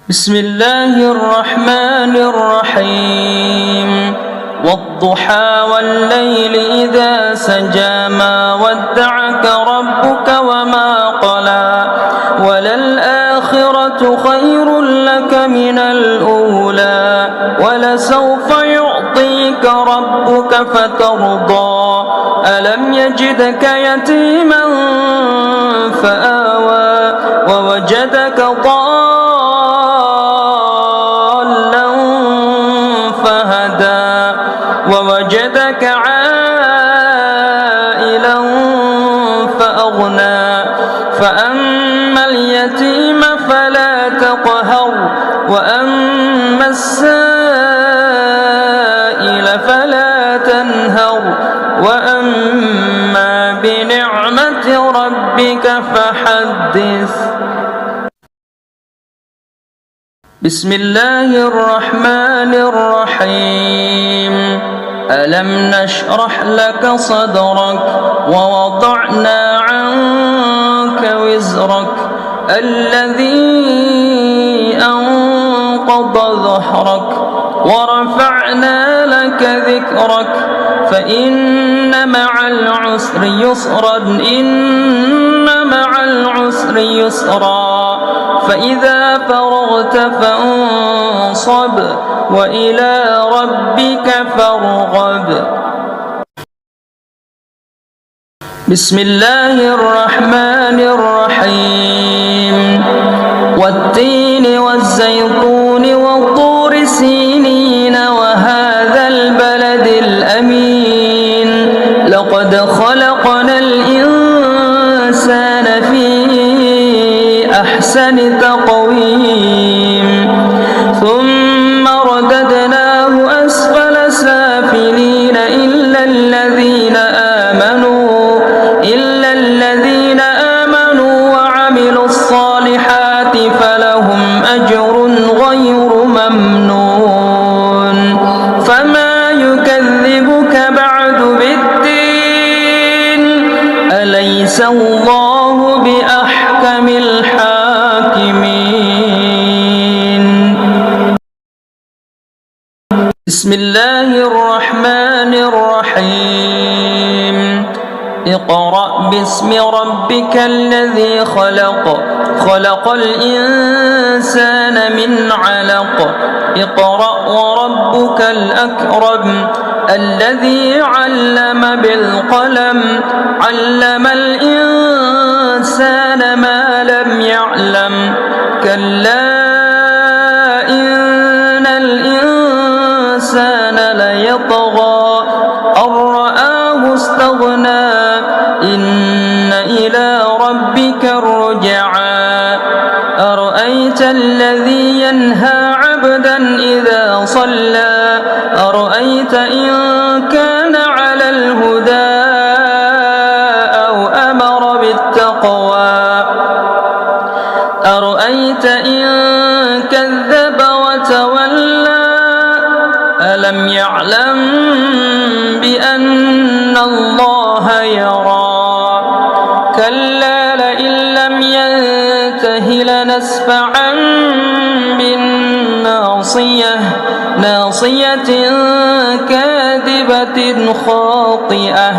بسم الله الرحمن الرحيم والضحى والليل إذا سجى ما ودعك ربك وما قلى وللآخرة خير لك من الأولى ولسوف يعطيك ربك فترضى ألم يجدك يتيما فآوى ووجدك ضالا فهدى ووجدك عائلا فأغنى فأما اليتيم فلا تقهر وأما السائل فلا تنهر وأما بنعمة ربك فحدث. بسم الله الرحمن الرحيم ألم نشرح لك صدرك ووضعنا عنك وزرك الذي أنقض ظهرك ورفعنا لك ذكرك فإن مع العسر يسرا إن مع العسر يسرا فإذا فرغت فانصب وإلى ربك فارغب. بسم الله الرحمن الرحيم والتين والزيتون والطور سينين وهذا البلد الأمين لقد خلقنا الإنسان في أحسن تقويم ثم رددناه أسفل سافلين إلا الذين آمنوا وعملوا الصالحات فلهم أجر غير ممنون فما يكذبك بعد بالدين أليس الله بأحكم الحاكمين. بسم الله الرحمن الرحيم اقرأ باسم ربك الذي خلق الإنسان من علق اقرأ وربك الأكرم الذي علم بالقلم علم الإنسان ما لم يعلم كلا إن الإنسان ليطغى أن رآه استغنى إن إلى ربك الرجعى أرأيت الذي ينهى عبدا إذا صلى أرأيت إن كان على الهدى أو أمر بالتقوى أرأيت إن كذب وتولى ألم يعلم بأن الله يرى كلا لئن لم ينته لنسفعا بالناصية ناصية كاذبة خاطئة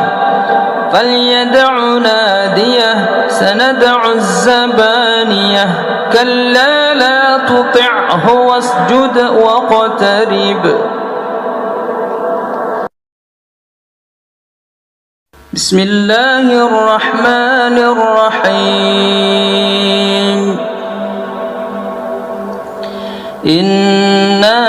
فليدع ناديه سندع الزبانية كلا لا تطعه واسجد واقترب. بسم الله الرحمن الرحيم إنا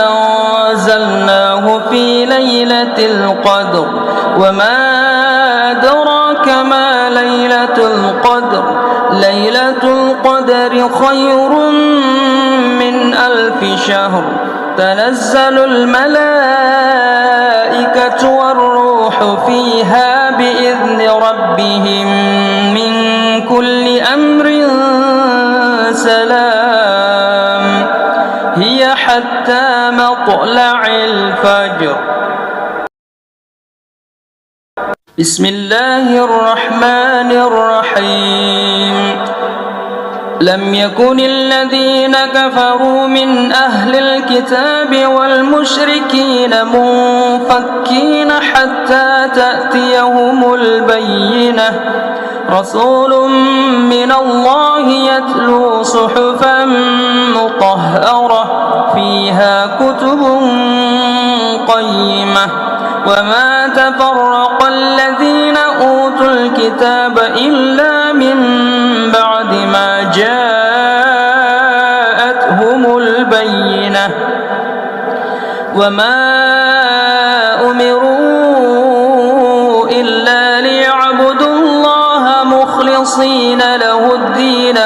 أنزلناه في ليلة القدر وما أدراك ما ليلة القدر ليلة القدر خير من 1000 شهر تنزل الملائكة والروح فيها بإذن ربهم من كل أمر سلام هي حتى مطلع الفجر. بسم الله الرحمن الرحيم لم يكن الذين كفروا من أهل الكتاب والمشركين منفكين حتى تأتيهم البينة رسول من الله يتلو صحفا مطهرة فيها كتب قيمة وما تفرق الذين أوتوا الكتاب إلا من بعد ما جاءتهم البينة وما أمروا إلا ليعبدوا الله مخلصين له الدين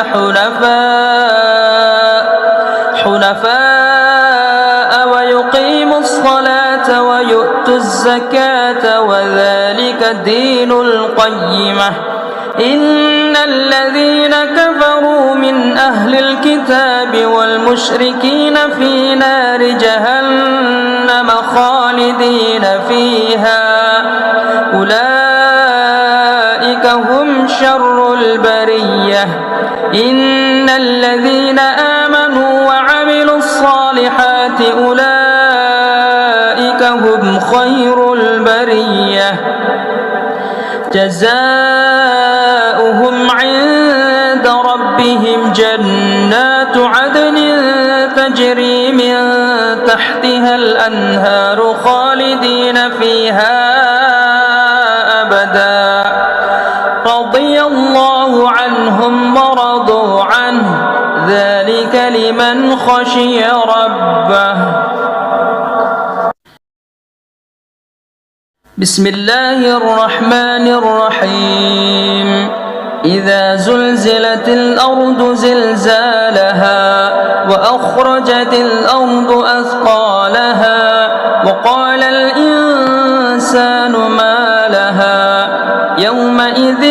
حنفاء ويقيموا الصلاة ويؤتوا الزكاة وذلك دين القيمة إن الذين كفروا من أهل الكتاب والمشركين في نار جهنم خالدين فيها أولئك هم شر البرية إن الذين آمنوا وعملوا الصالحات أولئك هم خير البرية جزاؤهم عند ربهم جنات عدن تجري من تحتها الأنهار خالدين فيها أبدا رضي الله عنهم ورضوا عنه ذلك لمن خشي ربه. بسم الله الرحمن الرحيم إذا زلزلت الأرض زلزالها وأخرجت الأرض أثقالها وقال الإنسان ما لها يومئذ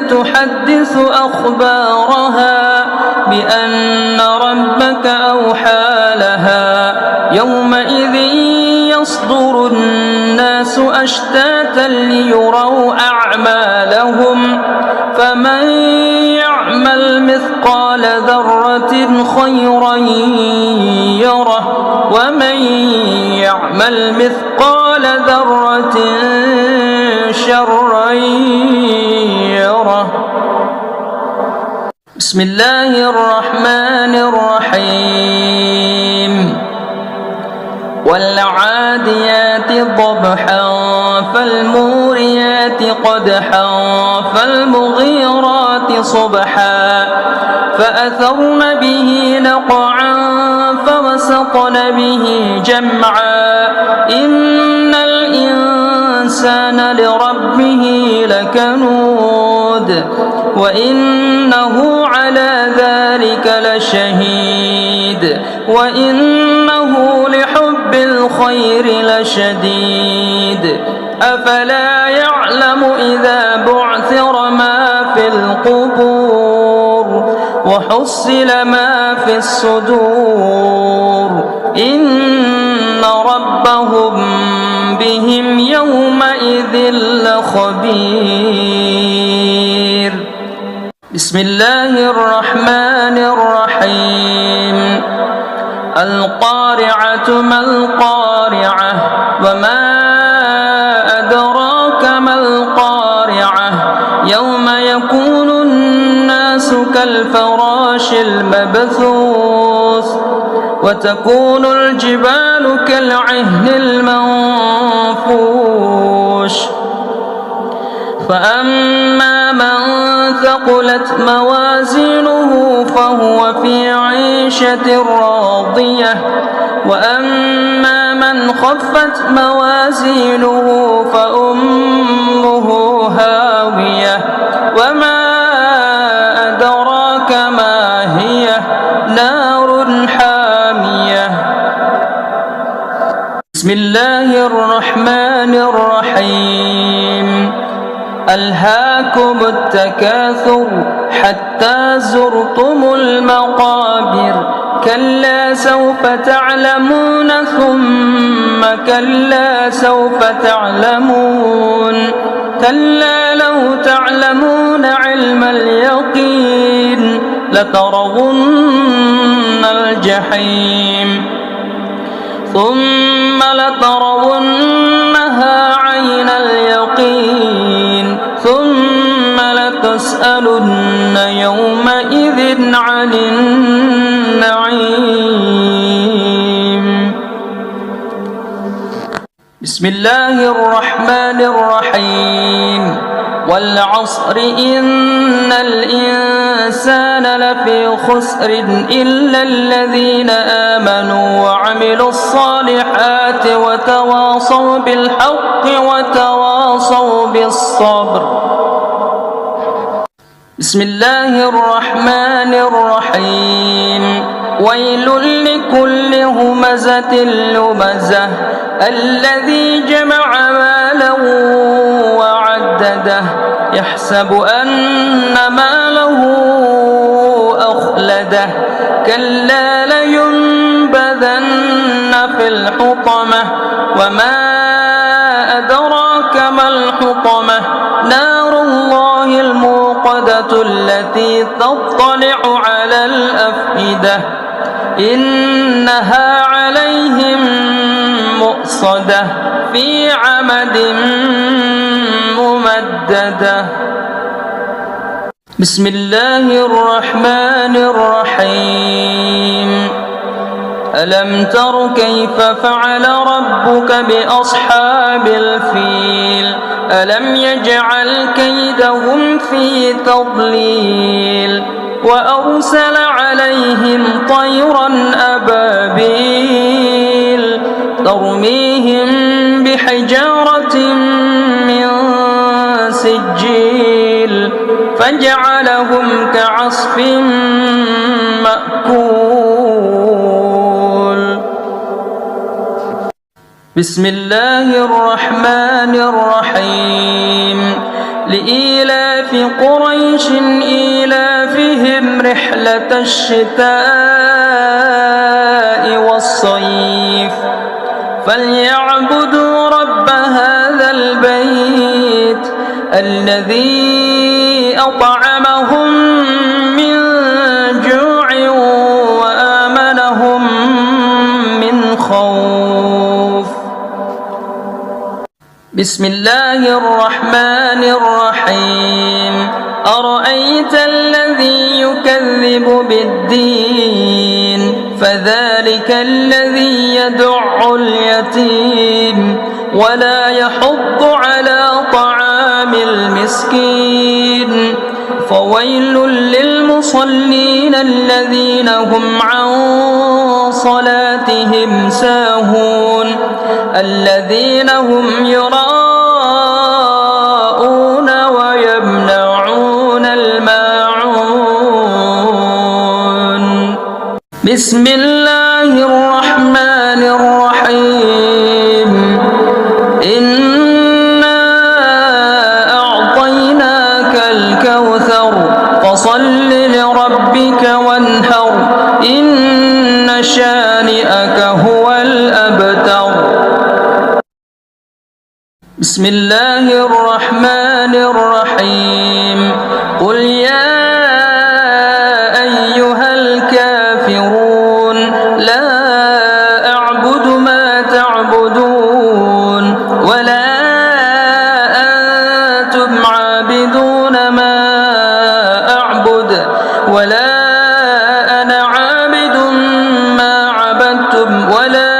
تحدث أخبارها بأن ربك أوحى لها يومئذ يصدر الناس أشتاتا ليروا أعمالهم فمن يعمل مثقال ذرة خيرا يره ومن يعمل مثقال ذرة شرا يره. بسم الله الرحمن الرحيم والعاديات ضبحا فالموريات قدحا فالمغيرات صبحا فأثرن به نقعا فوسطن به جمعا إن الإنسان لربه لكنود وإنه على ذلك لشهيد وإنه لحب الخير لشديد أفلا يعلم إذا بعثر ما في القبور وحصل ما في الصدور إن ربهم بهم يومئذ لخبير. بسم الله الرحمن الرحيم القارعة ما القارعة وما أدراك ما القارعة يوم يكون الناس كالفراش المبثوث وتكون الجبال كالعهن المنفوش فأما من ثقلت موازينه فهو في عيشة راضية وأما من خفت موازينه فأمه هاوية وما أدراك ما هي نار حامية. بسم الله الرحمن الرحيم ألهاكم التكاثر حتى زرتم المقابر كلا سوف تعلمون ثم كلا سوف تعلمون كلا لو تعلمون علم اليقين لترون الجحيم ثم لترونها عين اليقين ثم لتسألن يومئذ عن النعيم. بسم الله الرحمن الرحيم. والعصر إن الإنسان لفي خسر إلا الذين آمنوا وعملوا الصالحات وتواصوا بالحق وتواصوا بالصبر. بسم الله الرحمن الرحيم. ويل لكل همزة لمزة الذي جمع مالا وعدده يحسب أن ماله أخلده كلا لينبذن في الحطمة وما أدراك ما الحطمة نار الله الموقدة التي تطلع على الأفئدة إنها عليهم مؤصدة في عمد ممددة. بسم الله الرحمن الرحيم. ألم تر كيف فعل ربك بأصحاب الفيل ألم يجعل كيدهم في تضليل وأرسل عليهم طيرا أبابيل ترميهم بحجارة من سجيل فجعلهم كعصف مأكول. بسم الله الرحمن الرحيم. لإيلاف قريش إيلافهم رحلة الشتاء والصيف فليعبدوا رب هذا البيت الذي أطعمهم من جوع وآمنهم من خوف. بسم الله الرحمن الرحيم. أرأيت الذي يكذب بالدين فذلك الذي يدع اليتيم ولا يحض على طعام المسكين فويل للمصلين الذين هم عن صلاتهم ساهون الذين هم يراءون ويمنعون الماعون. بسم الله الرحمن الرحيم. إنا أعطيناك الكوثر فصل لربك وانحر إن شانئك هو الأبتر. بسم الله الرحمن الرحيم. قل يا أيها الكافرون لا أعبد ما تعبدون ولا أنتم عابدون ما أعبد ولا أنا عابد ما عبدتم ولا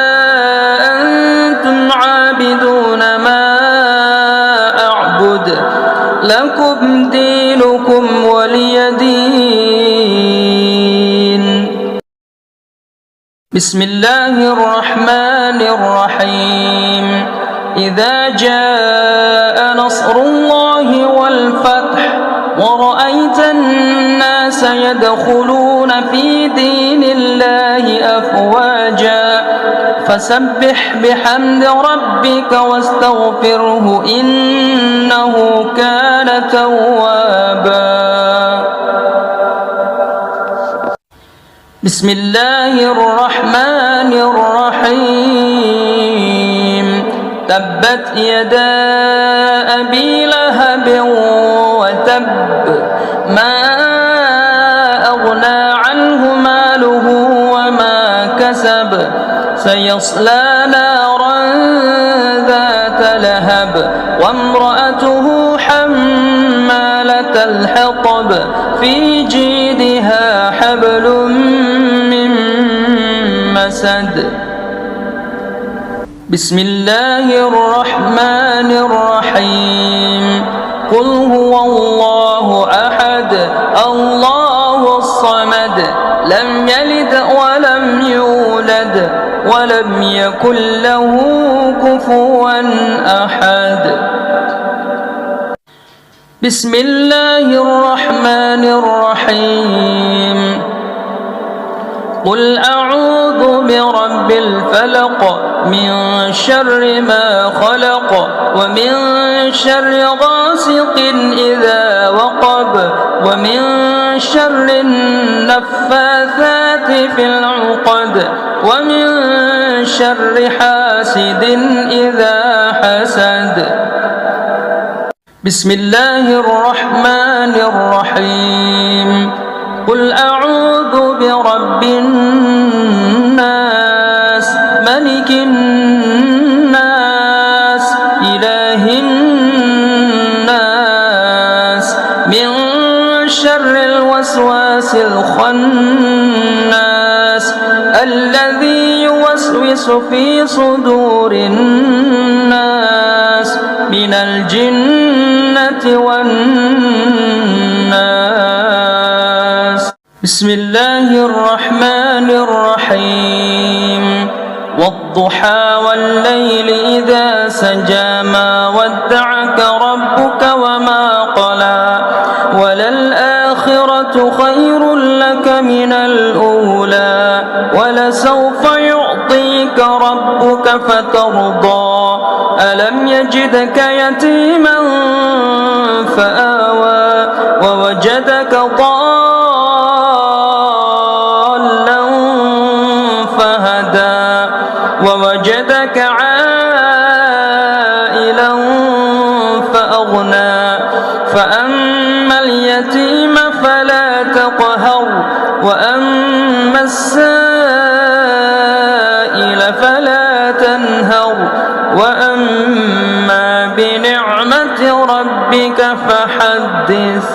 أنتم عابدون ما أعبد لكم دينكم ولي دين. بسم الله الرحمن الرحيم. إذا جاء نصر الله والفتح ورأيت الناس يدخلون في دين الله أفواجا فسبح بحمد ربك واستغفره إنه كان توابا. بسم الله الرحمن الرحيم. تبت يدا أبي لهب وتب ما أغنى كسب سيصلى نارا ذات لهب وامرأته حمالة الحطب في جيدها حبل من مسد. بسم الله الرحمن الرحيم. قل هو الله أحد الله الصمد لم يلد ولم يولد ولم يكن له كفوا أحد. بسم الله الرحمن الرحيم. قل أعوذ برب الفلق من شر ما خلق ومن شر غاسق إذا وقب ومن شر النفاثات في العقد ومن شر حاسد إذا حسد. بسم الله الرحمن الرحيم. قل أعوذ برب الناس ملك الناس إله الناس من شر الوسواس الخناس الذي يوسوس في صدور الناس من الجنة والناس. بسم الله الرحمن الرحيم. والضحى والليل إذا سجى ما ودعك ربك وما قلى وللآخرة خير لك من الأولى ولسوف يعطيك ربك فترضى ألم يجدك يتيما فآوى ووجدك ضالا فهدى ووجدك عائلا فأغنى فأما اليتيم فلا تقهر وأما السائل فلا تنهر وأما بنعمة ربك فحدث.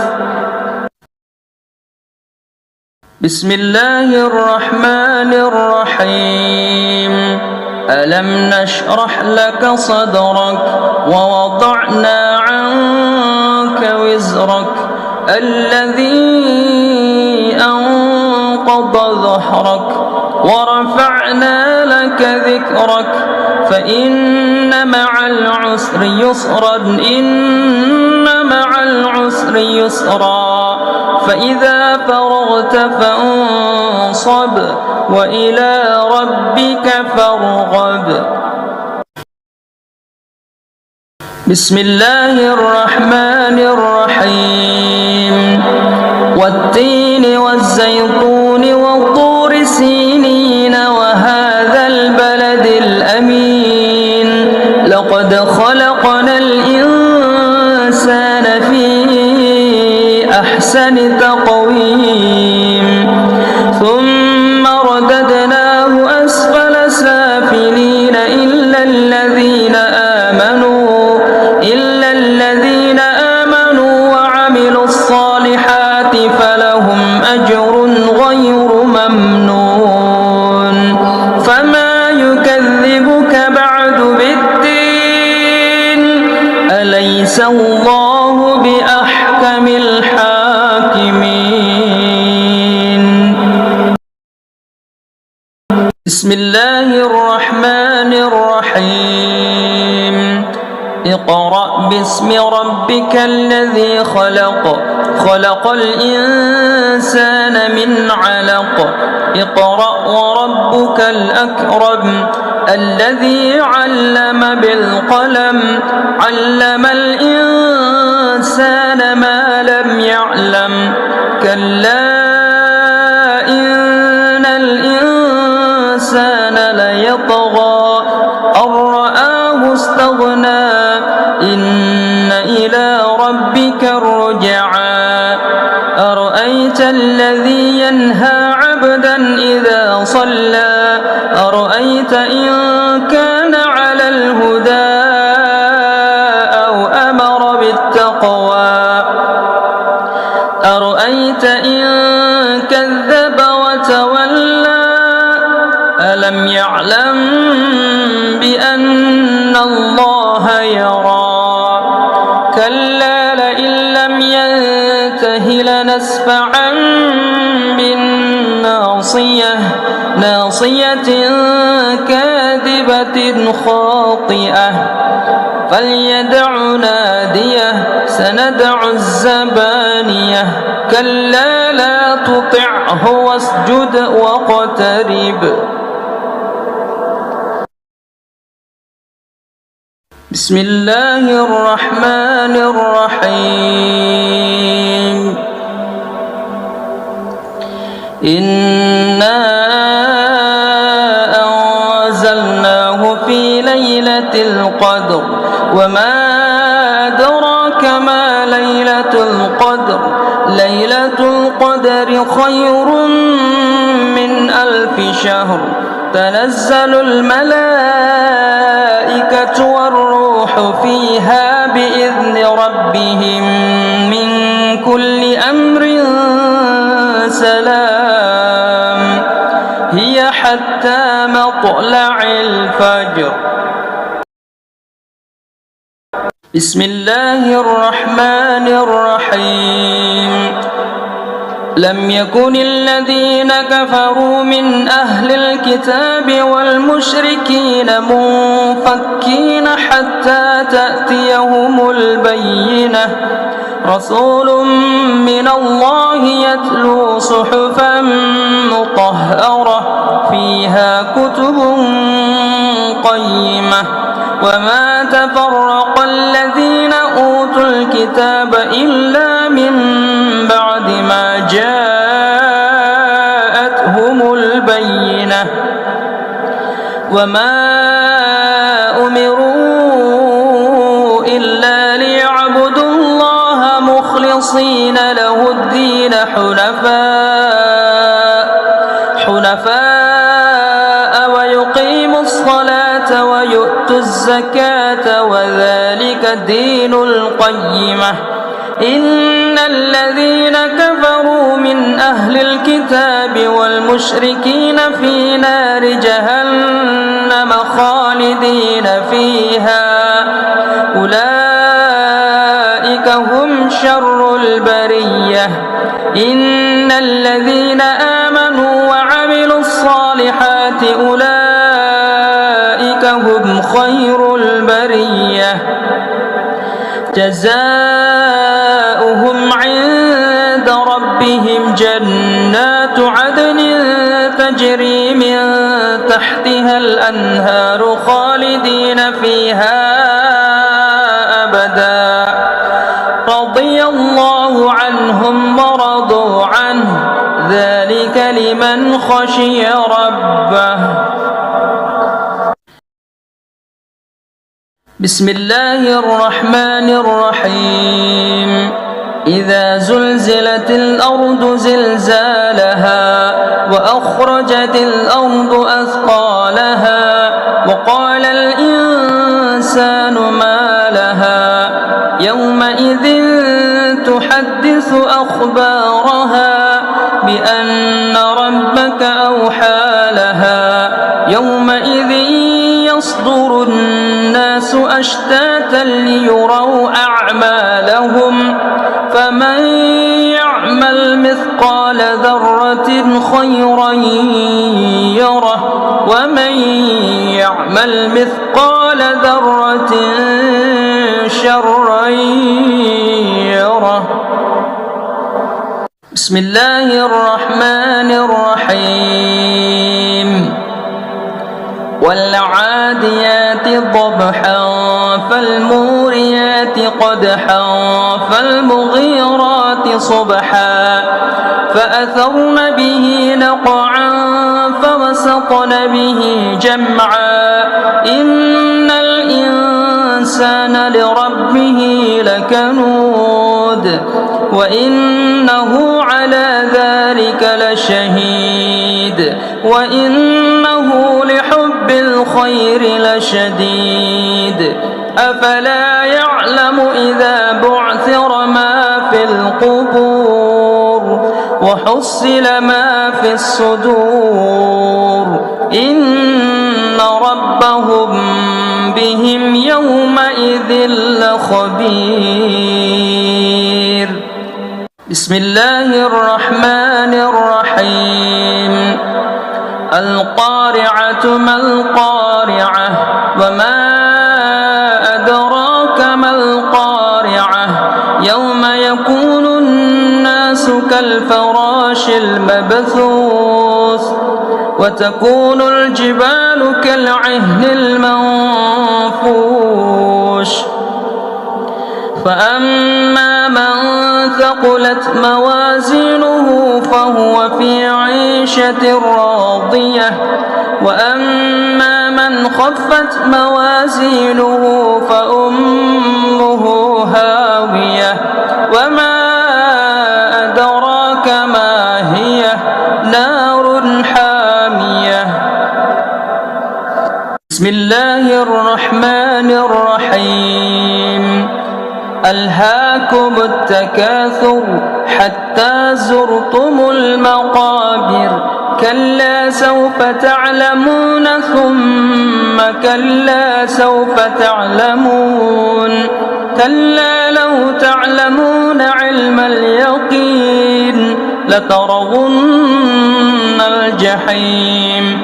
بسم الله الرحمن الرحيم. ألم نشرح لك صدرك ووضعنا عنك وزرك الذي أنقض ظهرك ورفعنا لك ذكرك فإن مع العسر يسرا إن مع العسر يسرا فإذا فرغت فانصب وإلى ربك فارغب. بسم الله الرحمن الرحيم. والتين والزيتون والطور سينين وهذا البلد الأمين لقد خلقنا الإنسان في أحسن تقويم ثم رددناه أسفل سافلين إلا الذين آمنوا وعملوا الصالحات فلهم أجر غير ممنون. فما يكذبك بعد بالدين أليس الله بأحكم الحاكمين. بسم الله الرحمن الرحيم. اقرأ باسم ربك الذي خلق خلق الإنسان من علق اقرأ وربك الأكرم الذي علم بالقلم علم الإنسان ما لم يعلم كلا إن الإنسان ليطغى أن رآه استغنى إن إلى ربك الرجعى أرأيت الذي ينهى عبدا إذا صلى أرأيت إن كان على الهدى أو أمر بالتقوى أرأيت إن كذب وتولى ألم يعلم بأن الله يرى كلا لئن لم ينته لنسفعا بالناصية ناصية كاذبة خاطئة فليدع ناديه سندع الزبانية كلا لا تطعه واسجد واقترب. بسم الله الرحمن الرحيم إنا أنزلناه في ليلة القدر وما أدراك ما ليلة القدر ليلة القدر خير من 1000 شهر تنزل الملائكة والروح فيها بإذن ربهم من كل أمر سلام هي حتى مطلع الفجر. بسم الله الرحمن الرحيم لم يكن الذين كفروا من أهل الكتاب والمشركين منفكين حتى تأتيهم البينة رسول من الله يتلو صحفا مطهرة فيها كتب قيمة وما تفرق الذين أوتوا الكتاب إلا من بعد ما جاءتهم البينة وما أمروا إلا ليعبدوا الله مخلصين له الدين حنفاء ويقيموا الصلاة ويؤتوا الزكاة وذلك دين القيمة إن الذين كفروا من أهل الكتاب والمشركين في نار جهنم خالدين فيها أولئك هم شر البرية إن الذين آمنوا وعملوا الصالحات أولئك هم خير البرية جزاؤهم عند ربهم جنات عدن تجري من تحتها الأنهار خالدين فيها أبدا رضي الله عنهم ورضوا عنه ذلك لمن خشي ربه. بسم الله الرحمن الرحيم إذا زلزلت الأرض زلزالها وأخرجت الأرض أثقالها وقال الإنسان ما لها يومئذ تحدث أخبارها بأن ربك أوحى لها يومئذ يصدر الناس أشتاتا ليروا أعمالهم فمن يعمل مثقال ذرة خيرا يره ومن يعمل مثقال ذرة شرا يره. بسم الله الرحمن الرحيم والعاديات ضبحا فالموريات قدحا فالمغيرات صبحا فأثرن به نقعا فوسطن به جمعا إن الإنسان لربه لكنود وإنه على ذلك لشهيد وإنه لحب الخير لشديد أفلا يعلم إذا بعثر ما في القبور وحصل ما في الصدور إن ربهم بهم يومئذ لخبير. بسم الله الرحمن الرحيم. القارعة ما القارعة وما أدراك ما القارعة يوم يكون الناس كالفراش المبثوث وتكون الجبال كالعهن المنفوش فأما من ثقلت موازينه فهو في عيشة راضية وأما من خفت موازينه فأمه هاوية وما أدراك ما هي نار حامية. بسم الله الرحمن الرحيم. ألهاكم التكاثر حتى زرتم المقابر كلا سوف تعلمون ثم كلا سوف تعلمون كلا لو تعلمون علم اليقين لترون الجحيم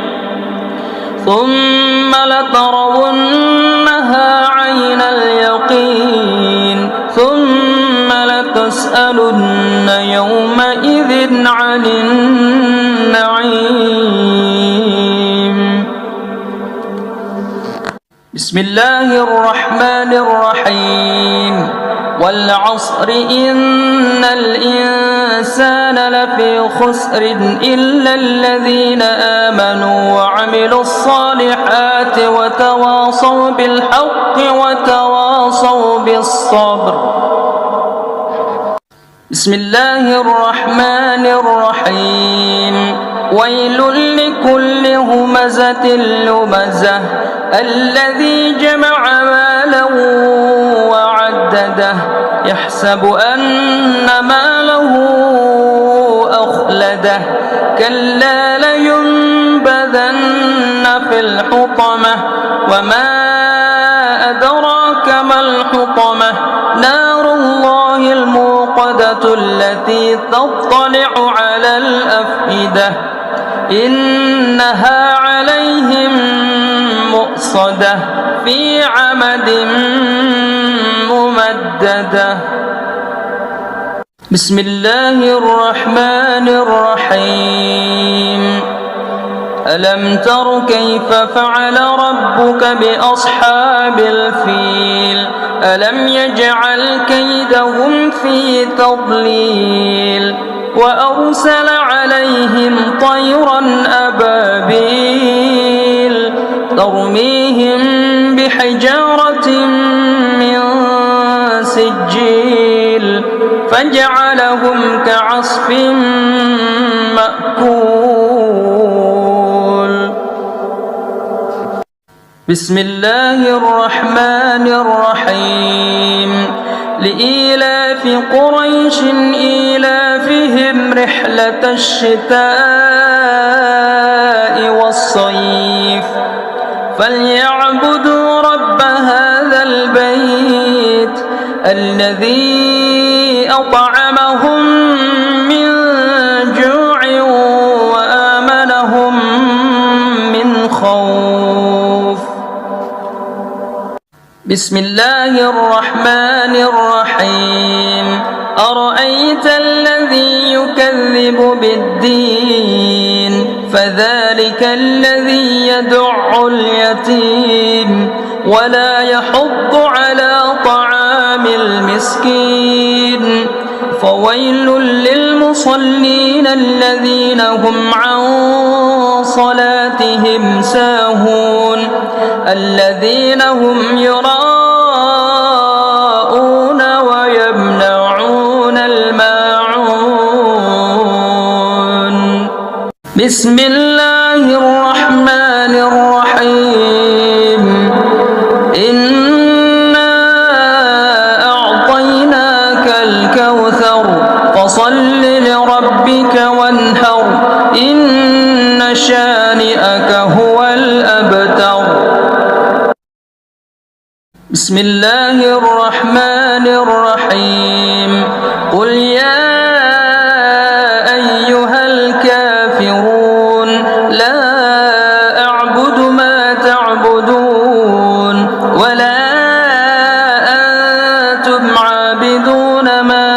ثم لترونها عين اليقين ثم لتسألن يومئذ عن النعيم. بسم الله الرحمن الرحيم. والعصر إن الإنسان لفي خسر إلا الذين آمنوا وعملوا الصالحات وتواصوا بالحق وتواصوا بالصبر. بسم الله الرحمن الرحيم. ويل لكل همزة لمزة الذي جمع مالا وعدده يحسب أن ماله أخلده كلا لينبذن في الحطمة وما أدراك ما الحطمة نار الله الموقدة التي تطلع على الأفئدة إنها عليهم مؤصدة في عمد ممددة. بسم الله الرحمن الرحيم. ألم تر كيف فعل ربك بأصحاب الفيل ألم يجعل كيدهم في تضليل وأرسل عليهم طيرا أبابيل ترميهم بحجارة من سجيل فجعلهم كعصف مأكول. بسم الله الرحمن الرحيم. لإيلاف قريش إيلافهم رحلة الشتاء والصيف فليعبدوا رب هذا البيت الذي أطعمهم من جوع وآمنهم من خوف. بسم الله الرحمن الرحيم. أرأيت الذي يكذب بالدين فذلك الذي يدع اليتيم ولا يحض على طعام المسكين فويل للمصلين الذين هم عن صلاتهم ساهون الذين هم يراءون ويمنعون الماعون. بسم الله الله الرحمن الرحيم إنا أعطيناك الكوثر فصل لربك وانحر إن شانئك هو الأبتر. بسم الله الرحمن الرحيم قل يا أيها الكافرون لا أعبد ما تعبدون ولا أنتم عابدون ما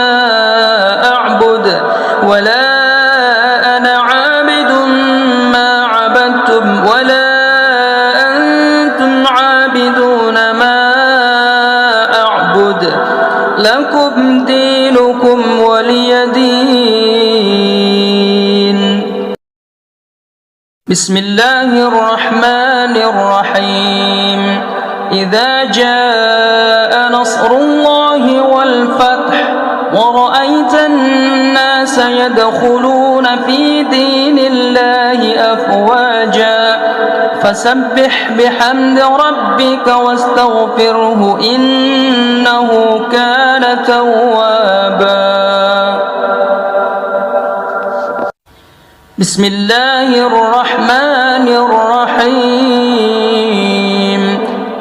أعبد ولا أنا عابد ما عبدتم ولا أنتم عابدون ما أعبد لكم دينكم ولي دين. بسم الله الرحمن الرحيم إذا جاء نصر الله والفتح ورأيت الناس يدخلون في دين الله أفواجا فسبح بحمد ربك واستغفره إنه كان توابا. بسم الله الرحمن الرحيم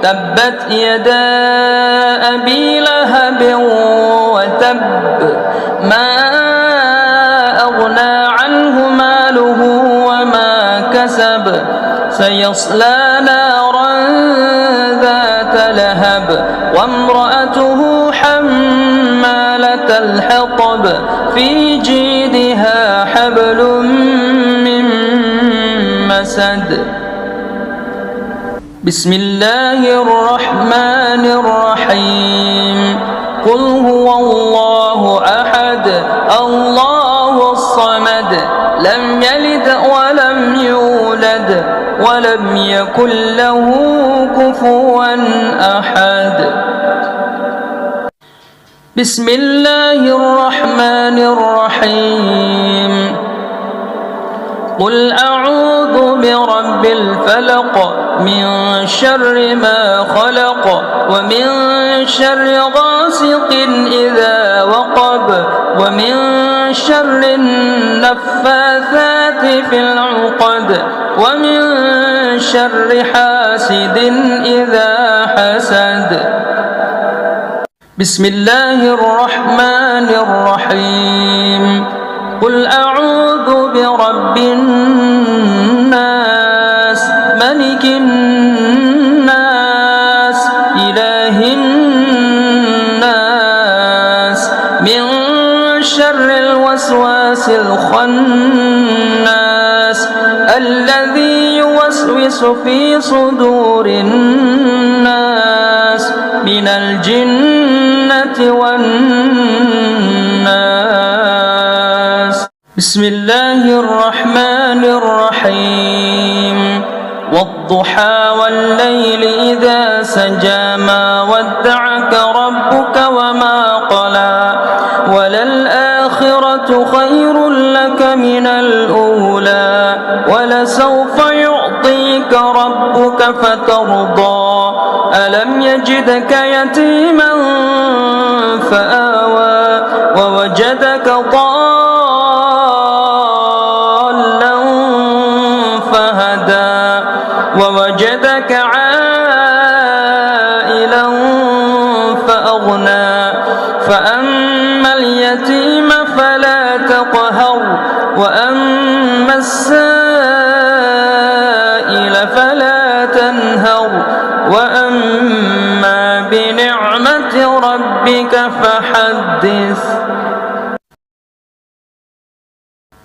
تبت يدا أبي لهب وتب ما أغنى عنه ماله وما كسب سيصلى نارا ذات لهب وامرأته حمالة الحطب في جيدها حبل من مسد. بسم الله الرحمن الرحيم قل هو الله أحد الله الصمد لم يلد ولم يولد ولم يكن له كفوا أحد. بسم الله الرحمن الرحيم قل أعوذ برب الفلق من شر ما خلق ومن شر غاسق إذا وقب ومن شر النفاثات في العقد ومن شر حاسد إذا حسد. بسم الله الرحمن الرحيم قل أعوذ برب الناس ملك الناس إله الناس من شر الوسواس الخناس الذي يوسوس في صدور الناس من الجنة والناس. بسم الله الرحمن الرحيم والضحى والليل إذا سجى ما ودعك ربك وما قلى وللآخرة خير لك من الأولى ولسوف يعطيك ربك فترضى ألم يجدك يتيما فآوى ووجدك ضالا فهدى ووجدك عائلا فأغنى فأما اليتيم فلا تقهر وأما السائل فلا تنهر وأما بنعمة ربك فحدث.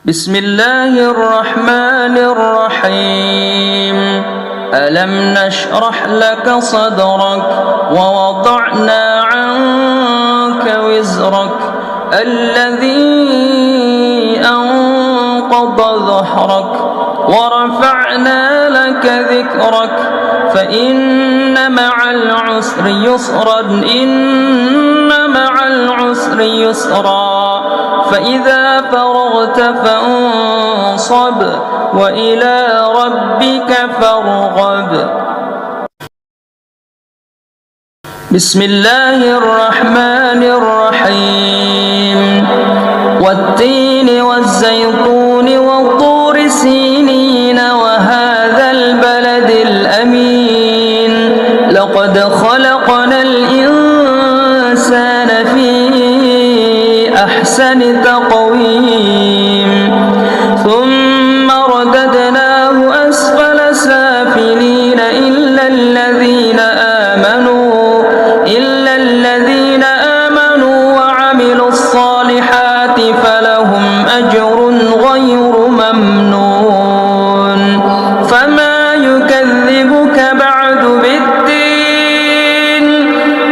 بسم الله الرحمن الرحيم ألم نشرح لك صدرك ووضعنا عنك وزرك الذي أنقض ظهرك ورفعنا لك ذكرك فإن مع العسر يسرا إن مع العسر يسرا فإذا فرغت فانصب وإلى ربك فارغب. بسم الله الرحمن الرحيم. والتين والزيتون والطور سينين وهذا البلد الأمين لقد خلقنا الإنسان في أحسن تقويم ثم رددناه أسفل سافلين إلا الذين آمنوا وعملوا الصالحات فلهم أجر غير ممنون. فما يكذبك بعد بالدين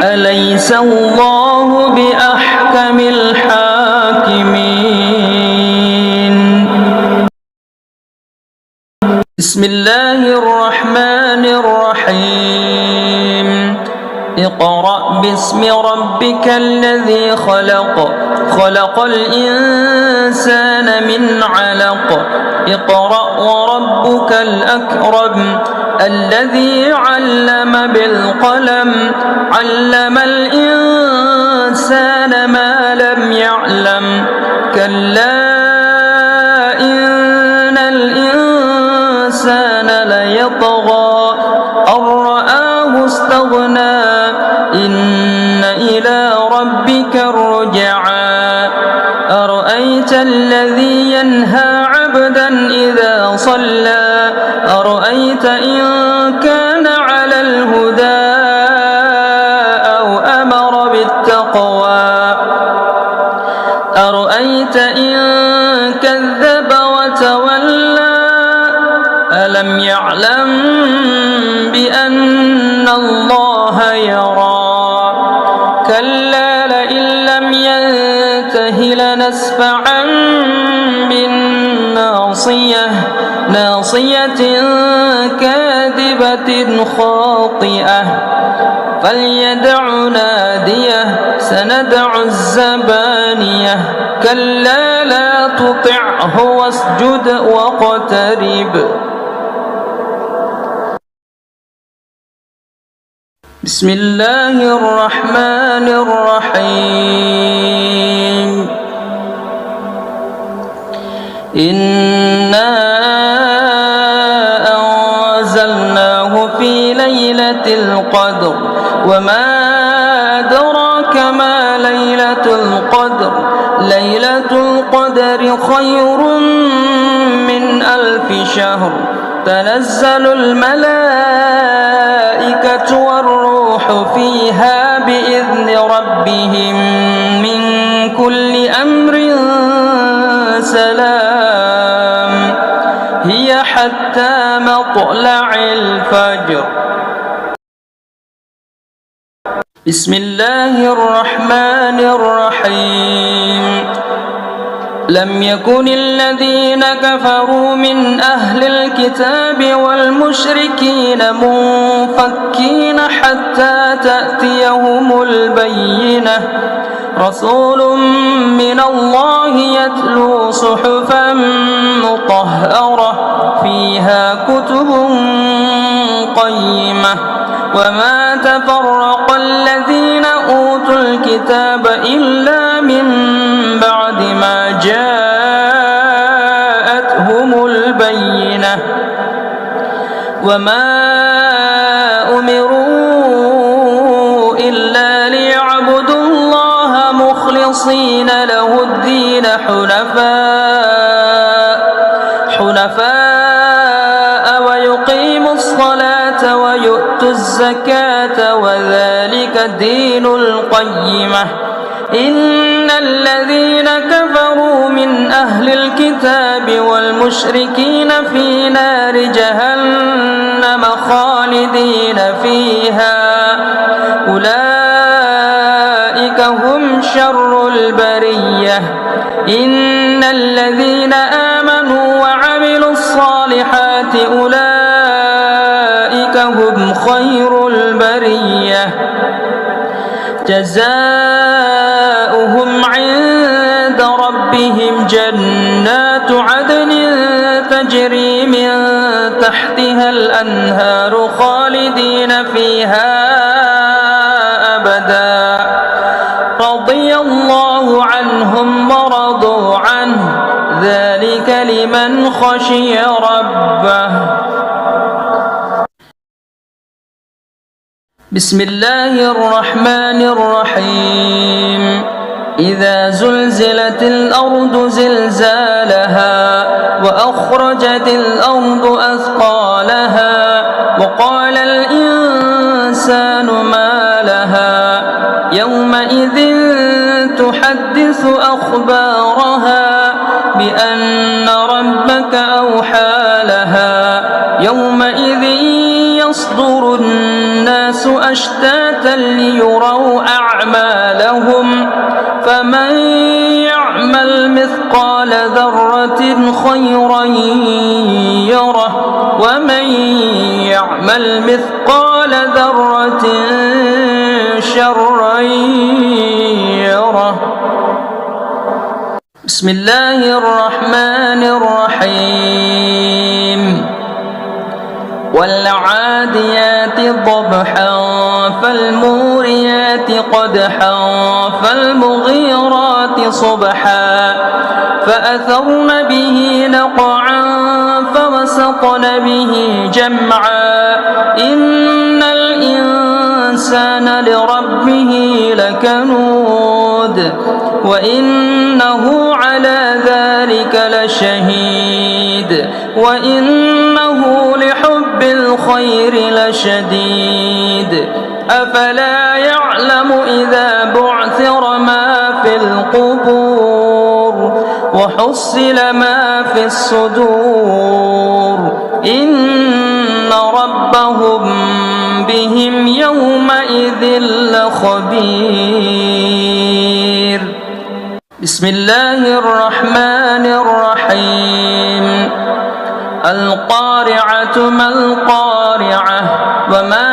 أليس الله بأحكم الحاكمين. بسم الله الرحمن الرحيم. اقرأ باسم ربك الذي خلق الإنسان من علق. اقرأ وربك الأكرم الذي علم بالقلم علم الإنسان ما لم يعلم كلا إن الإنسان ليطغى أن رآه استغنى إن إلى ربك الرجعى. أرأيت الذي ينهى عبدا إذا صلى أرأيت إن كان على الهدى أو أمر بالتقوى أرأيت إن كذب وتولى ألم يعلم بأن الله يرى كلا لئن لم ينته لنسفعا بالناصية كاذبة خاطئة فليدع ناديه سندع الزبانية كلا لا تطعه واسجد واقترب. بسم الله الرحمن الرحيم. إنا أنزلناه في ليلة القدر وما أدراك ما ليلة القدر ليلة القدر خير من 1000 شهر تنزل الملائكة والروح فيها بإذن ربهم من كل أمر سلام هي حتى مطلع الفجر. بسم الله الرحمن الرحيم. لم يكن الذين كفروا من أهل الكتاب والمشركين منفكين حتى تأتيهم البينة رسول من الله يتلو صحفا مطهرة فيها كتب قيمة وما تفرق الذين أوتوا الكتاب إلا من بعد ما جاءتهم البينة وما أمروا إلا ليعبدوا الله مخلصين له الدين حنفاء ويقيموا الصلاة ويؤتوا الزكاة وذلك دين القيمة. إن الذين كفروا من أهل الكتاب والمشركين في نار جهنم خالدين فيها أولئك هم شر البرية. إن الذين آمنوا وعملوا الصالحات أولئك هم خير البرية جزاؤهم عند ربهم ربهم جنات عدن تجري من تحتها الأنهار خالدين فيها أبدا رضي الله عنهم ورضوا عنه ذلك لمن خشي ربه. بسم الله الرحمن الرحيم. إذا زلزلت الأرض زلزالها وأخرجت الأرض أثقالها وقال الإنسان ما لها يومئذ تحدث أخبارها بأن ربك أوحى لها يومئذ يصدر الناس أشتاتا ليروا أعمالهم فمن يعمل مثقال ذرة خيرا يره ومن يعمل مثقال ذرة شرا يره. بسم الله الرحمن الرحيم. والعاديات ضبحا فالموريات قدحا فالمغيرات صبحا فأثرن به نقعا فوسطن به جمعا إن الإنسان لربه لكنود وإنه على ذلك لشهيد وإنه لحب الخير لشديد أفلا يعلم إذا بعثر ما في القبور وحصل ما في الصدور إن ربهم بهم يومئذ لخبير. بسم الله الرحمن الرحيم. القارعة ما القارعة وما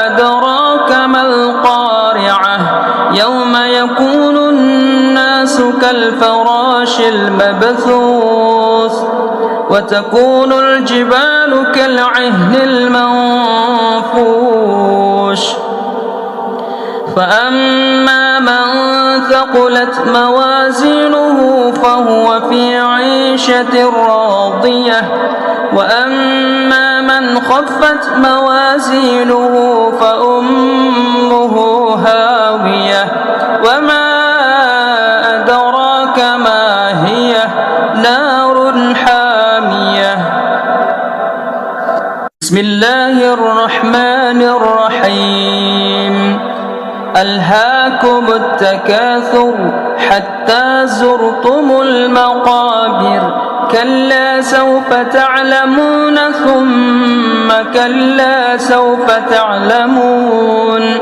أدراك ما القارعة يوم يكون الناس كالفراش المبثوث وتكون الجبال كالعهن المنفوش فأما من ثقلت موازينه فهو في عيشة راضية وأما من خفت موازينه فأمه هاوية وما أدراك ما هي نار حامية. بسم الله الرحمن الرحيم. ألهاكم التكاثر حتى زرتم المقابر كلا سوف تعلمون ثم كلا سوف تعلمون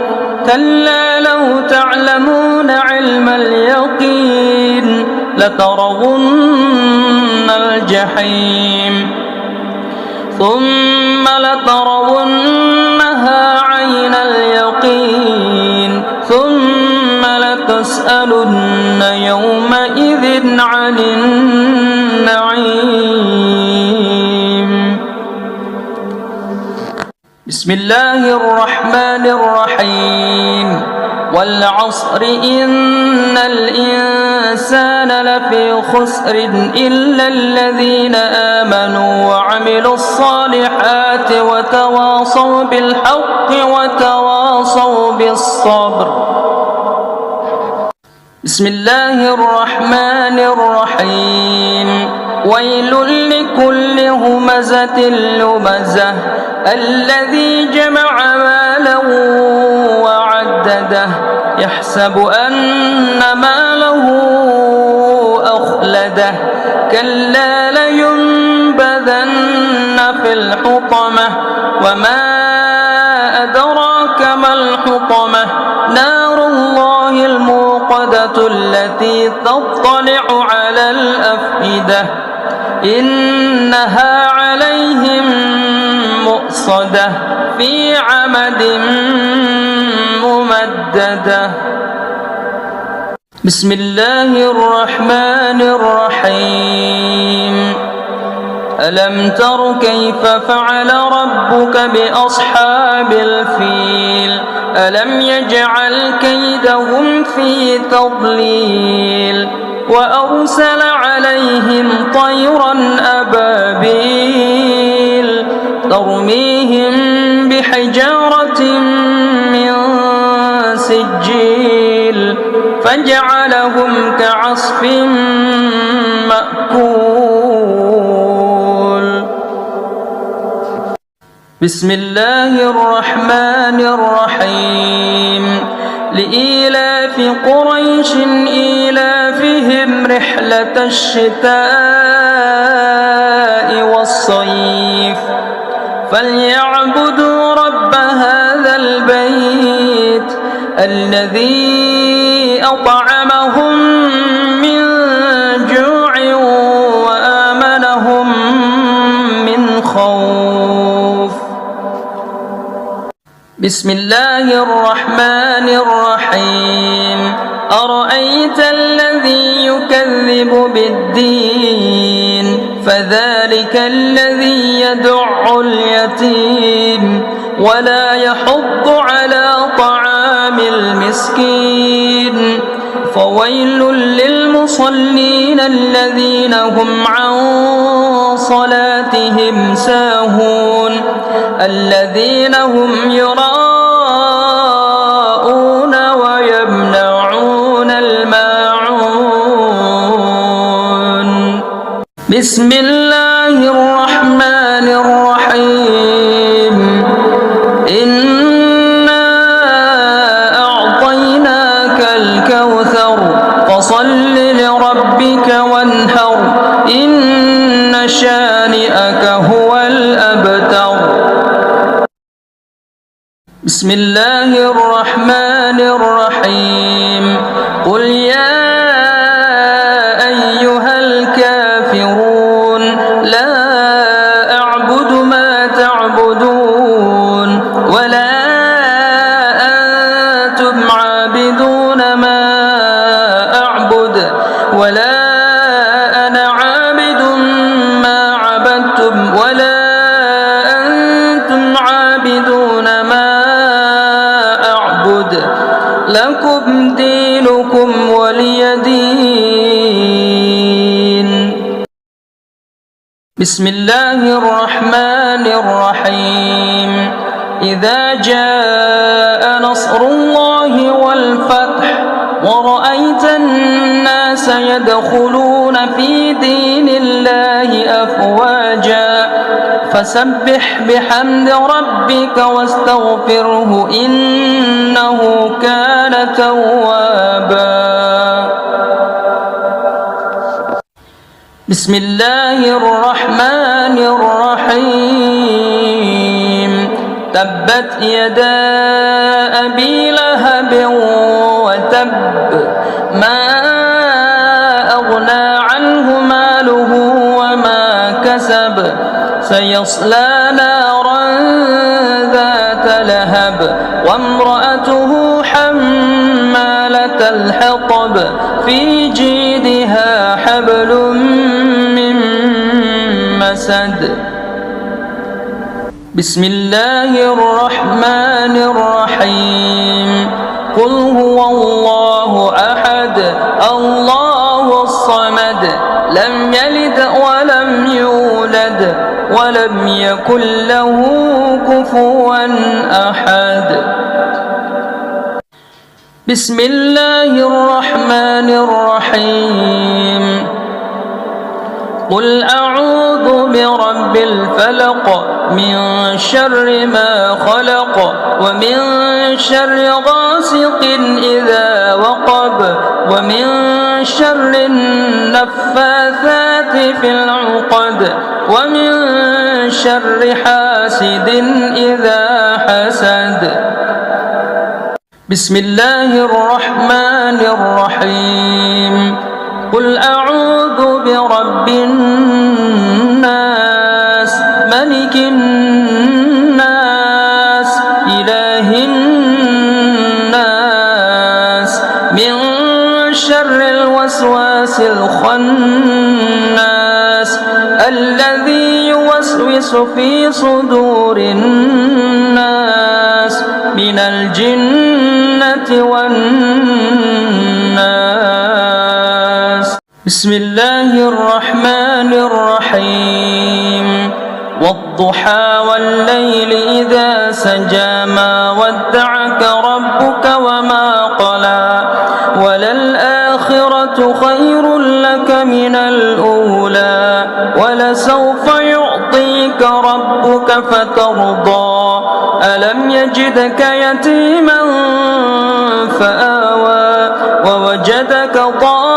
كلا لو تعلمون علم اليقين لترون الجحيم ثم لترونها عين اليقين ثم لتسألن يومئذ عن النعيم. بسم الله الرحمن الرحيم. والعصر إن الإنسان لفي خسر إلا الذين آمنوا وعملوا الصالحات وتواصوا بالحق وتواصوا بالصبر. بسم الله الرحمن الرحيم. ويل لكل همزة لمزة الذي جمع مالا وعدده يحسب أن ماله أخلده كلا لينبذن في الحطمة وما أدراك ما الحطمة نار الله الموقدة التي تطلع على الأفئدة إنها عليهم مؤصدة في عمد ممددة. بسم الله الرحمن الرحيم ألم تر كيف فعل ربك بأصحاب الفيل ألم يجعل كيدهم في تضليل وأرسل عليهم طيرا أبابيل ترميهم بحجارة من سجيل فجعلهم كعصف مأكول بسم الله الرحمن الرحيم لإيلاف قريش إيلافهم رحلة الشتاء والصيف فليعبدوا رب هذا البيت الذي أطعمهم من جوع وآمنهم من خوف بسم الله الرحمن الرحيم أرأيت الذي يكذب بالدين فذلك الذي يدع اليتيم ولا يحض على طعام المسكين فويل للمصلين الذين هم عن صلاتهم ساهون الذين هم يراءون ويمنعون الماعون بسم الله الرحمن الرحيم إنا أعطيناك الكوثر فصل لربك وانحر إن شانئك هو الأبتر بسم الله الرحمن الرحيم قل يا أيها الكافرون لا أعبد ما تعبدون ولا أنتم عابدون ما أعبد ولا أنا عابد ما عبدتم ولا أنتم عابدون ما أعبد لكم دينكم ولي دين بسم الله الرحمن الرحيم إذا جاء نصر الله والفتح ورأيت الناس يدخلون في دين الله أفواجا فسبح بحمد ربك واستغفره إنه كان توابا بسم الله الرحمن الرحيم تبت يدا أبي لهب وتب ما أغنى عنه ماله وما كسب سيصلى نارا ذات لهب وامرأته حمالة الحطب في جيدها حبل من مسد بسم الله الرحمن الرحيم قل هو الله أحد الله الصمد لم يلد ولم يولد ولم يكن له كفوا أحد بسم الله الرحمن الرحيم قل أعوذ برب الفلق من شر ما خلق ومن شر غاسق إذا وقب ومن شر النفاثات في العقد ومن شر حاسد إذا حسد بسم الله الرحمن الرحيم قل أعوذ برب الناس ملك الناس إله الناس من شر يوسوس في صدور الناس من الجنة والناس. بسم الله الرحمن الرحيم. والضحى والليل إذا سجى ما ودعك ربك وما قلى وللآخرة خير لك من الأولى ولسوف يعطيك ربك فترضى ألم يجدك يتيما فآوى ووجدك ضالا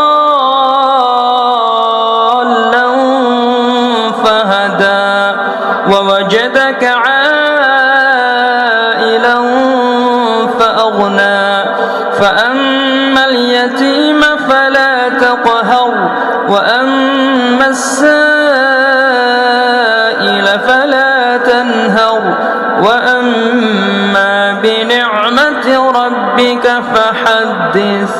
فهدى ووجدك عائلا فأغنى فأما اليتيم فلا تقهر وأما السائل فلا تنهر وأما بنعمة ربك فحدث.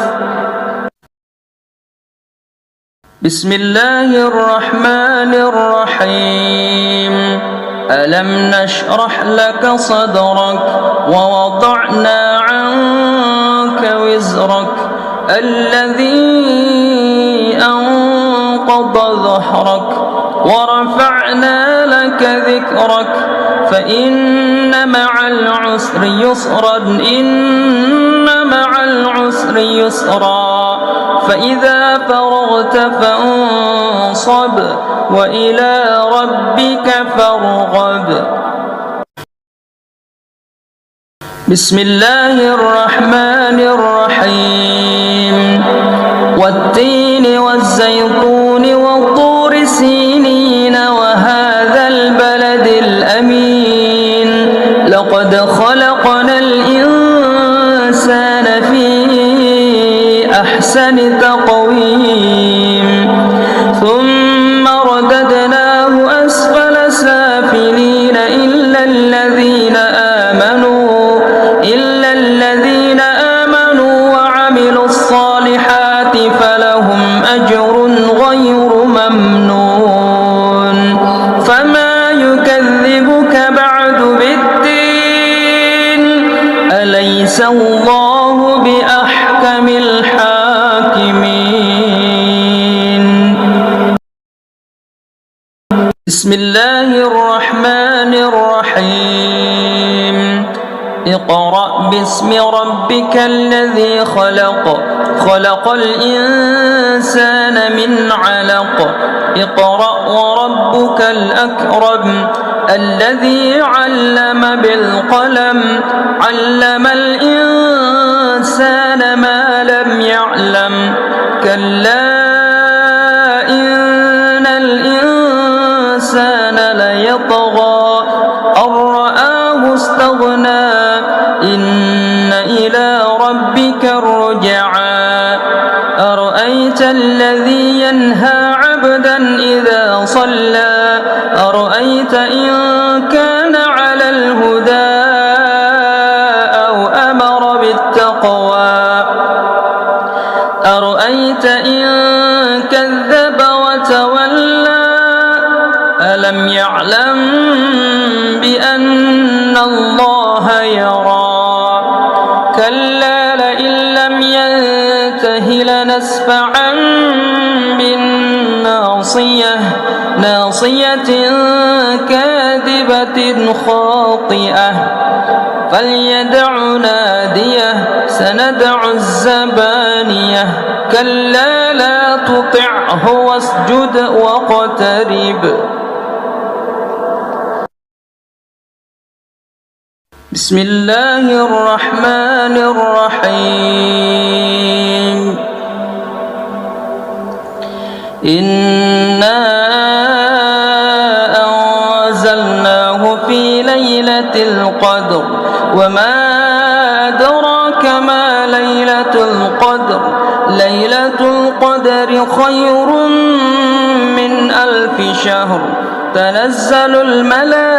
بسم الله الرحمن الرحيم. ألم نشرح لك صدرك ووضعنا عنك وزرك الذي أنقض ظهرك ورفعنا لك ذكرك فإن مع العسر يسرا إن مع العسر يسرا فإذا فرغت فانصب وإلى ربك فارغب. بسم الله الرحمن الرحيم. والتين والزيتون والطور سينين وهذا البلد الأمين لقد خلقنا الإنسان في أحسن تقويم ثم رددناه أسفل سافلين إلا الذين آمنوا وعملوا الصالحات فلهم أجر غير ممنون. فما يكذبك بعد بالدين أليس الله بأحكم الحاكمين. بسم الله الرحمن الرحيم. اقرأ باسم ربك الذي خلق خلق الإنسان من علق اقرأ وربك الأكرم الذي علم بالقلم علم الإنسان ما لم يعلم كلا إن الإنسان ليطغى أن رآه استغنى إن إلى ربك الرجعى أرأيت الذي ينهى عبدا إذا صلى أرأيت إن كان على الهدى أو أمر بالتقوى أرأيت إن كذب وتولى ألم يعلم بأن الله يرى كلا لئن لم ينته لنسفعا بالناصية ناصية كاذبة خاطئة فليدع ناديه سندع الزبانية كلا لا تطعه واسجد واقترب. بسم الله الرحمن الرحيم. إنا أنزلناه في ليلة القدر وما أدراك ما ليلة القدر ليلة القدر خير من 1000 شهر تنزل الملائكة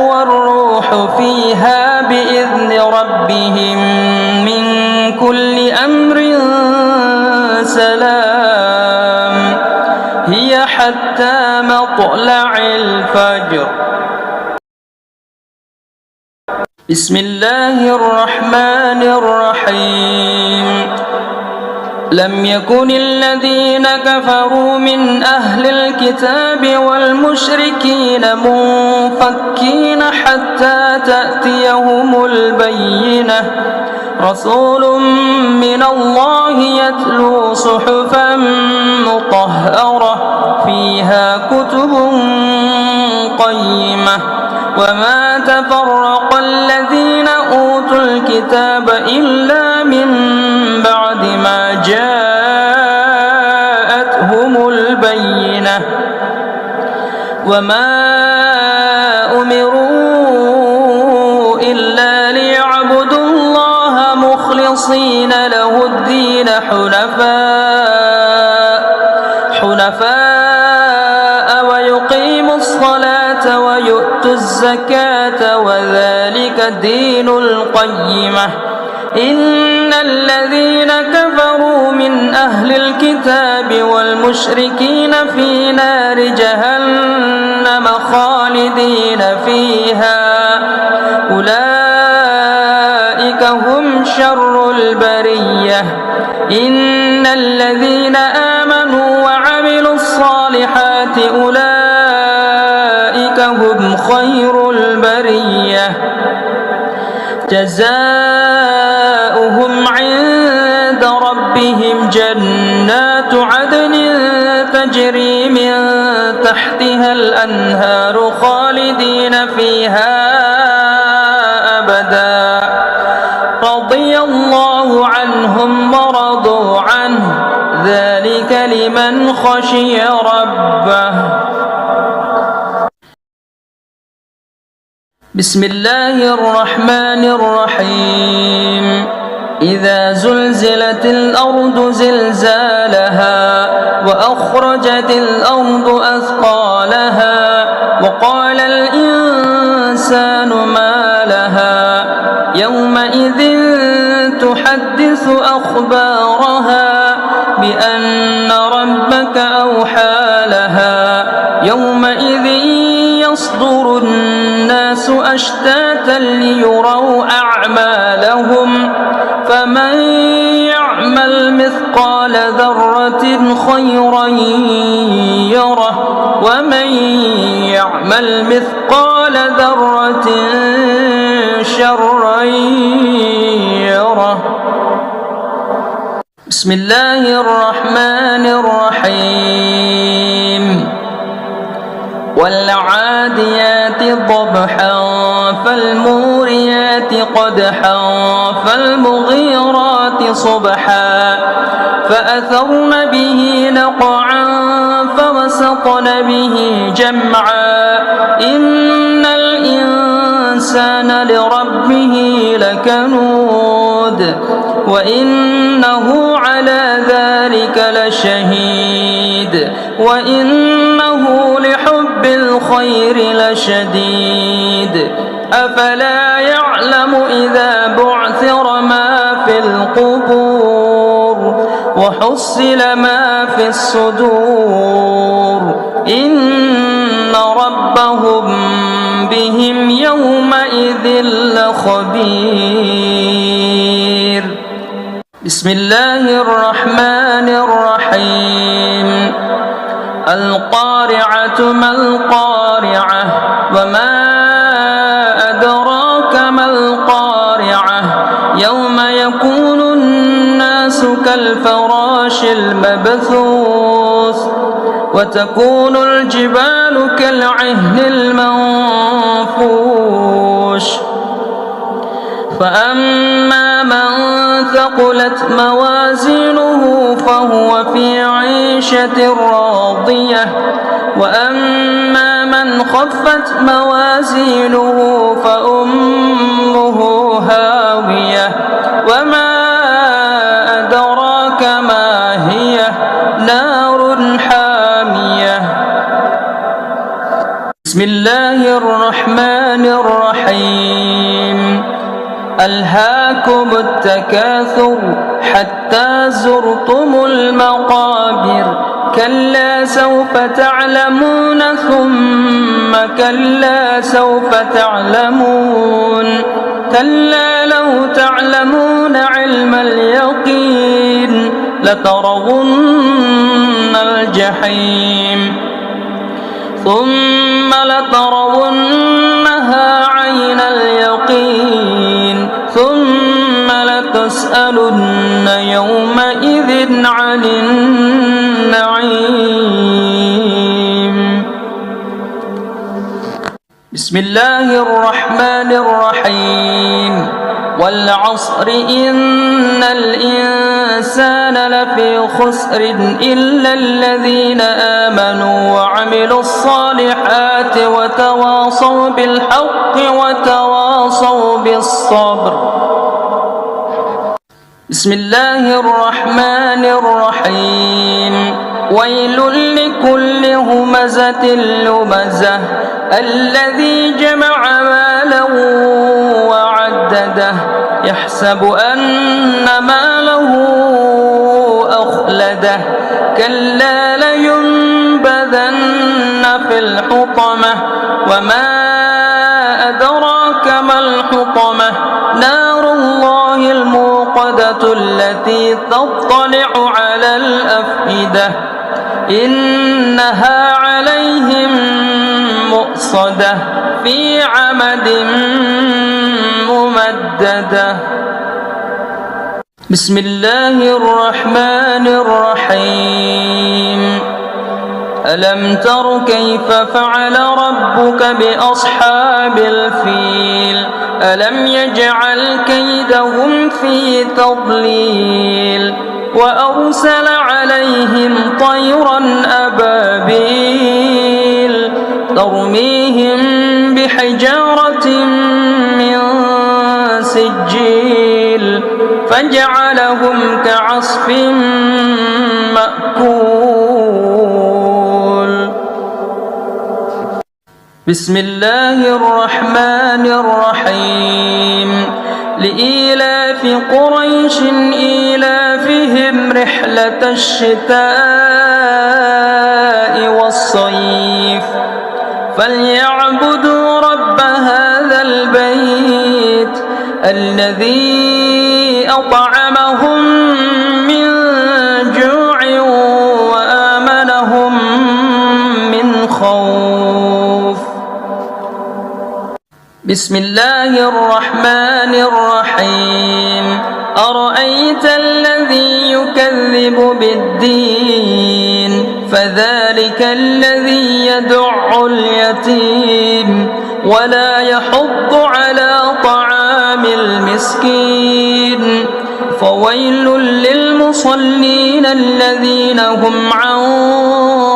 والروح فيها بإذن ربهم من كل أمر سلام هي حتى مطلع الفجر. بسم الله الرحمن الرحيم. لم يكن الذين كفروا من أهل الكتاب والمشركين منفكين حتى تأتيهم البينة. رسول من الله يتلو صحفا مطهرة فيها كتب قيمة. وما تفرق الذين أوتوا الكتاب إلا من بعد ما جاءتهم البينة. وما أمروا إلا ليعبدوا الله مخلصين له الدين حنفاء ويقيموا الصلاة ويؤتوا الزكاة وذلك دين القيمة. إن الذين كفروا من أهل الكتاب والمشركين في نار جهنم خالدين فيها أولئك هم شر البرية. إن الذين آمنوا وعملوا الصالحات أولئك هم خير البرية. جزاؤهم عند ربهم جنات عدن تجري من تحتها الأنهار خالدين فيها أبدا. رضي الله عنهم ورضوا عنه ذلك لمن خشي ربه. بسم الله الرحمن الرحيم. إذا زلزلت الأرض زلزالها وأخرجت الأرض أثقالها وقال الإنسان ما لها يومئذ تحدث أخبارها بأن ربك أوحى لها يومئذ يصدر الناس أشتاتا ليروا أعمالهم فمن يعمل مثقال ذرة خيرا يره ومن يعمل مثقال ذرة شرا يره. بسم الله الرحمن الرحيم. والعاديات ضبحا فالموريات قدحا فالمغيرات صبحا فأثرن به نقعا فوسطن به جمعا إن الإنسان لربه لكنود وإنه على ذلك لشهيد وإنه لحب الخير لشديد. أفلا يعلم إذا بعثر ما في القبور وحصل ما في الصدور إن ربهم بهم يومئذ لخبير. بسم الله الرحمن الرحيم. القارعة ما القارعة وما أدراك ما القارعة يوم يكون الناس كالفراش المبثوث وتكون الجبال كالعهن المنفوش فأما من ثقلت موازينه فهو في عيشة راضية وأما من خفت موازينه فأمه هاوية وما أدراك ما هي نار حامية. بسم الله الرحمن الرحيم. ألهاكم التكاثر حتى زرتم المقابر كلا سوف تعلمون ثم كلا سوف تعلمون كلا لو تعلمون علم اليقين لترون الجحيم ثم لترونها عين اليقين ثم لتسألن يومئذ عن النعيم. بسم الله الرحمن الرحيم. والعصر إن الإنسان لفي خسر إلا الذين آمنوا وعملوا الصالحات وتواصوا بالحق وتواصوا بالصبر. بسم الله الرحمن الرحيم. ويل لكل همزة لمزة الذي جمع مالا وعدده يحسب أن ماله أخلده كلا لينبذن في الحطمة وما أدراك ما الحطمة نار الله الموقدة التي تطلع على الأفئدة إنها عليهم مؤصدة في عمد ممددة. بسم الله الرحمن الرحيم. ألم تر كيف فعل ربك بأصحاب الفيل ألم يجعل كيدهم في تضليل وأرسل عليهم طيرا أبابيل ترميهم بحجارة من سجيل فجعلهم كعصف مأكول. بسم الله الرحمن الرحيم. لإيلاف قريش إيلافهم رحلة الشتاء والصيف فليعبدوا رب هذا البيت الذي أطعمهم من جوع وآمنهم من خوف. بسم الله الرحمن الرحيم. أرأيت الذي يكذب بالدين فذلك الذي يدع اليتيم ولا يحض على طعام المسكين فويل للمصلين الذين هم عن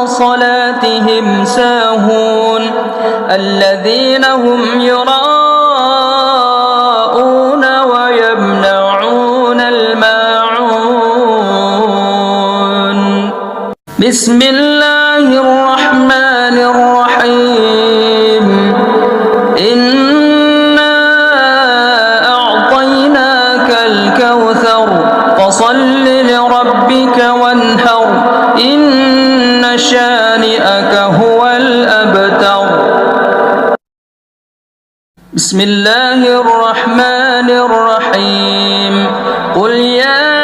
صلاتهم ساهون الذين هم يراءون ويمنعون الماعون. بسم الله الرحمن الرحيم. إنا أعطيناك الكوثر فصل لربك وانحر إن شانئك هو الأبتر. بسم الله الرحمن الرحيم. قل يا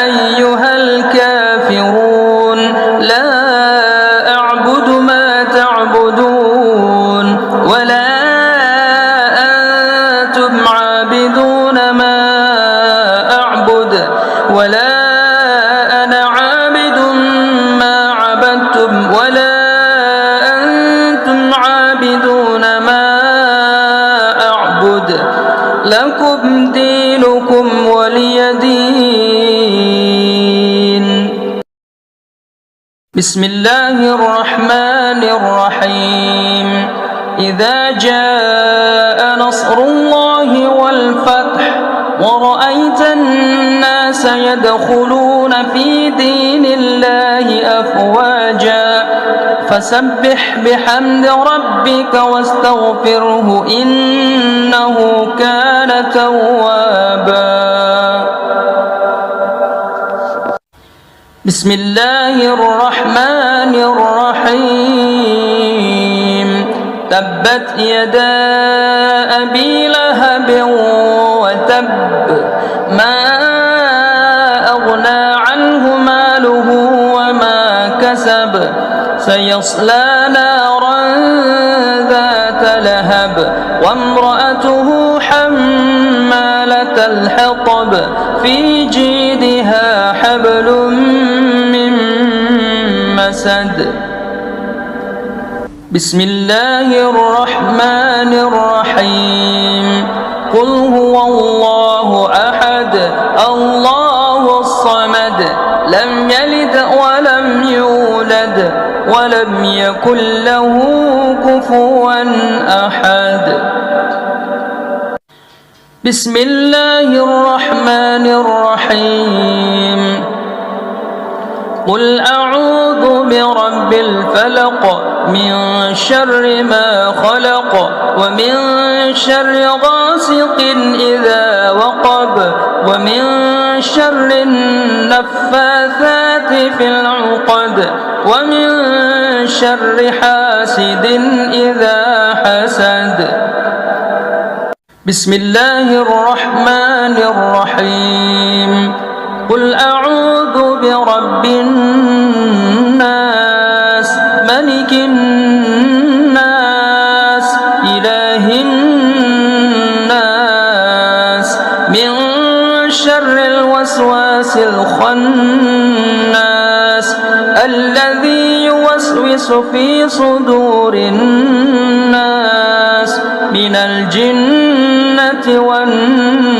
أيها الكافرون لا أعبد ما تعبدون ولا أنتم عابدون ما أعبد ولا أنا عابد ما عبدتم ولا أنتم عابدون ما أعبد لكم دينكم ولي دين. بسم الله الرحمن الرحيم. إذا جاء نصر الله والفتح ورأيت الناس يدخلون في دين الله أفواجا فسبح بحمد ربك واستغفره إنه كان توابا. بسم الله الرحمن الرحيم تبت يدا أبي لهب وتب ما أغنى عنه ماله وما كسب سيصلى نارا ذات لهب وامرأته حمالة الحطب في جيدها حبل من مسد بسم الله الرحمن الرحيم قل هو الله أحد الله الصمد لم يلد ولم يولد ولم يكن له كفوا أحد بسم الله الرحمن الرحيم قل أعوذ برب الفلق من شر ما خلق ومن شر غاسق إذا وقب ومن شر النفاثات في العقد ومن شر حاسد إذا حسد بسم الله الرحمن الرحيم قل أعوذ برب الناس ملك الناس إله الناس من شر الوسواس الخناس الذي يوسوس في صدور الناس من الجنة والناس